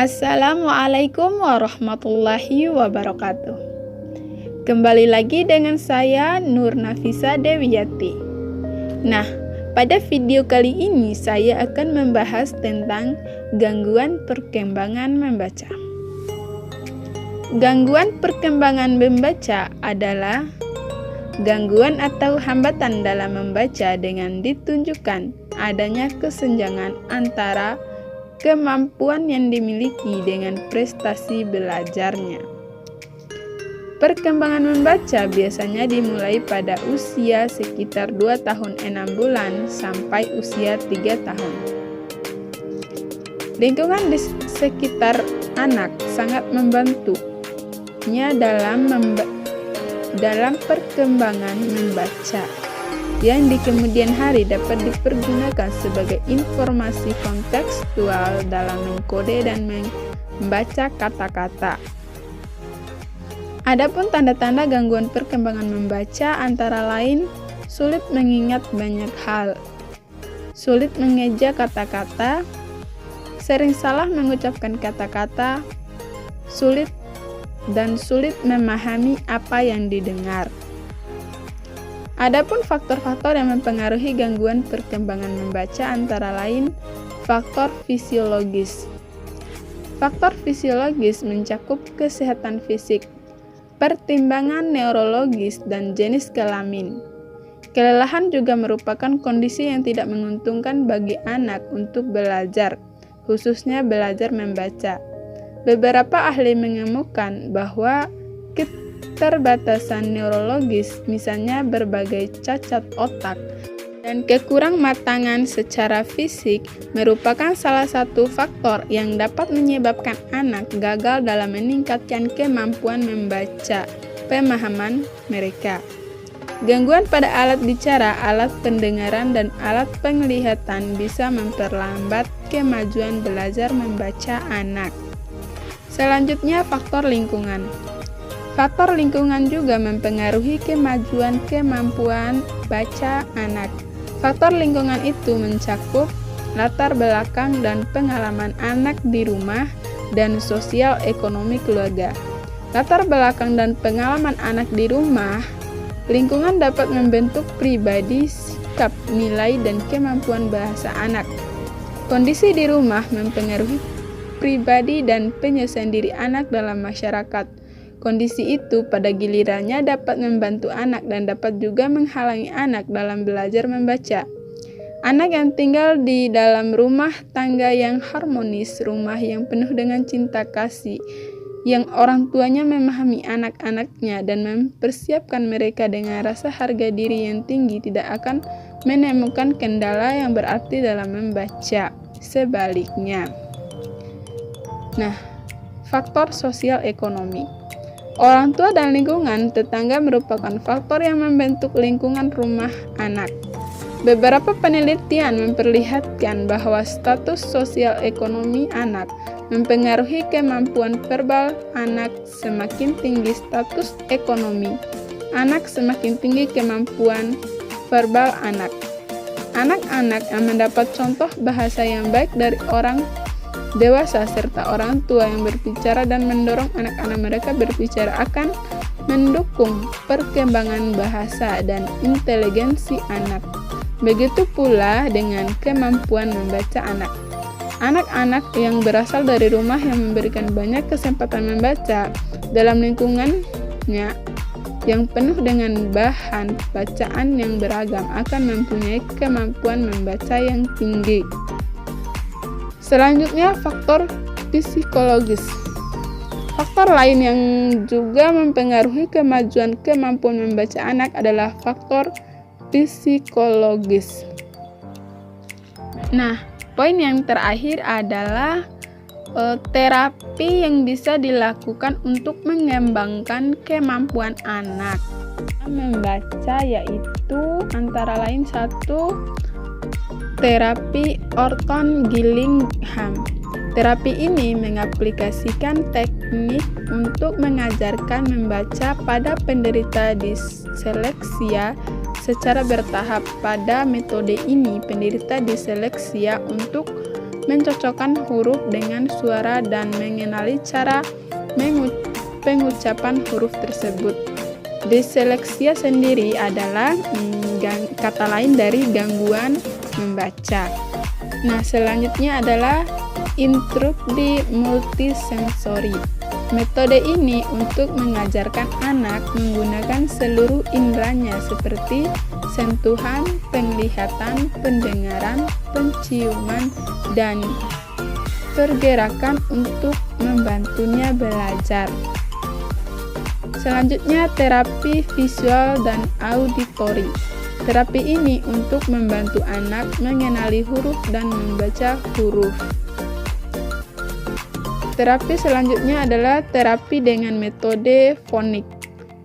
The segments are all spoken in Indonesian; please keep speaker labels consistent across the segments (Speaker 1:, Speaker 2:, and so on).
Speaker 1: Assalamualaikum warahmatullahi wabarakatuh. Kembali lagi dengan saya Nur Nafisa Dewiyati. Nah, pada video kali ini saya akan membahas tentang gangguan perkembangan membaca. Gangguan perkembangan membaca adalah gangguan atau hambatan dalam membaca dengan ditunjukkan adanya kesenjangan antara kemampuan yang dimiliki dengan prestasi belajarnya. Perkembangan membaca biasanya dimulai pada usia sekitar 2 tahun 6 bulan sampai usia 3 tahun. Lingkungan di sekitar anak sangat membantunya dalam perkembangan membaca, yang di kemudian hari dapat dipergunakan sebagai informasi kontekstual dalam mengkode dan membaca kata-kata. Adapun tanda-tanda gangguan perkembangan membaca antara lain sulit mengingat banyak hal, sulit mengeja kata-kata, sering salah mengucapkan kata-kata, sulit memahami apa yang didengar. Adapun faktor-faktor yang mempengaruhi gangguan perkembangan membaca antara lain faktor fisiologis. Faktor fisiologis mencakup kesehatan fisik, pertimbangan neurologis, dan jenis kelamin. Kelelahan juga merupakan kondisi yang tidak menguntungkan bagi anak untuk belajar, khususnya belajar membaca. Beberapa ahli mengemukan bahwa keterbatasan neurologis, misalnya berbagai cacat otak dan kekurang matangan secara fisik, merupakan salah satu faktor yang dapat menyebabkan anak gagal dalam meningkatkan kemampuan membaca pemahaman mereka. Gangguan pada alat bicara, alat pendengaran, dan alat penglihatan bisa memperlambat kemajuan belajar membaca anak. Selanjutnya, faktor lingkungan. Faktor lingkungan juga mempengaruhi kemajuan kemampuan baca anak. Faktor lingkungan itu mencakup latar belakang dan pengalaman anak di rumah dan sosial ekonomi keluarga. Latar belakang dan pengalaman anak di rumah, lingkungan dapat membentuk pribadi, sikap, nilai, dan kemampuan bahasa anak. Kondisi di rumah mempengaruhi pribadi dan penyelesaian diri anak dalam masyarakat. Kondisi itu pada gilirannya dapat membantu anak dan dapat juga menghalangi anak dalam belajar membaca. Anak yang tinggal di dalam rumah tangga yang harmonis, rumah yang penuh dengan cinta kasih, yang orang tuanya memahami anak-anaknya dan mempersiapkan mereka dengan rasa harga diri yang tinggi, tidak akan menemukan kendala yang berarti dalam membaca. Sebaliknya. Nah, faktor sosial ekonomi. Orang tua dan lingkungan tetangga merupakan faktor yang membentuk lingkungan rumah anak. Beberapa penelitian memperlihatkan bahwa status sosial ekonomi anak mempengaruhi kemampuan verbal anak. Semakin tinggi status ekonomi anak, semakin tinggi kemampuan verbal anak. Anak-anak yang mendapat contoh bahasa yang baik dari orang dewasa serta orang tua yang berbicara dan mendorong anak-anak mereka berbicara akan mendukung perkembangan bahasa dan inteligensi anak. Begitu pula dengan kemampuan membaca anak. Anak-anak yang berasal dari rumah yang memberikan banyak kesempatan membaca dalam lingkungannya yang penuh dengan bahan bacaan yang beragam akan mempunyai kemampuan membaca yang tinggi. Selanjutnya, faktor psikologis. Faktor lain yang juga mempengaruhi kemajuan kemampuan membaca anak adalah faktor psikologis. Nah, poin yang terakhir adalah terapi yang bisa dilakukan untuk mengembangkan kemampuan anak membaca, yaitu antara lain satu, terapi Orton Gillingham. Terapi ini mengaplikasikan teknik untuk mengajarkan membaca pada penderita disleksia secara bertahap. Pada metode ini, penderita disleksia untuk mencocokkan huruf dengan suara dan mengenali cara pengucapan huruf tersebut. Disleksia sendiri adalah kata lain dari gangguan membaca. Nah, selanjutnya adalah instruksi multisensori. Metode ini untuk mengajarkan anak menggunakan seluruh inderanya seperti sentuhan, penglihatan, pendengaran, penciuman, dan pergerakan untuk membantunya belajar. Selanjutnya, terapi visual dan auditori. Terapi ini untuk membantu anak mengenali huruf dan membaca huruf. Terapi selanjutnya adalah terapi dengan metode fonik.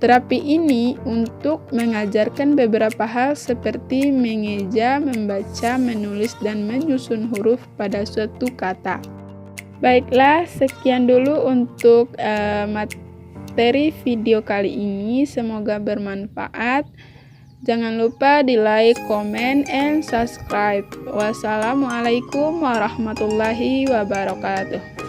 Speaker 1: Terapi ini untuk mengajarkan beberapa hal seperti mengeja, membaca, menulis, dan menyusun huruf pada suatu kata. Baiklah, sekian dulu untuk materi video kali ini. Semoga bermanfaat. Jangan lupa di like, comment, and subscribe. Wassalamualaikum warahmatullahi wabarakatuh.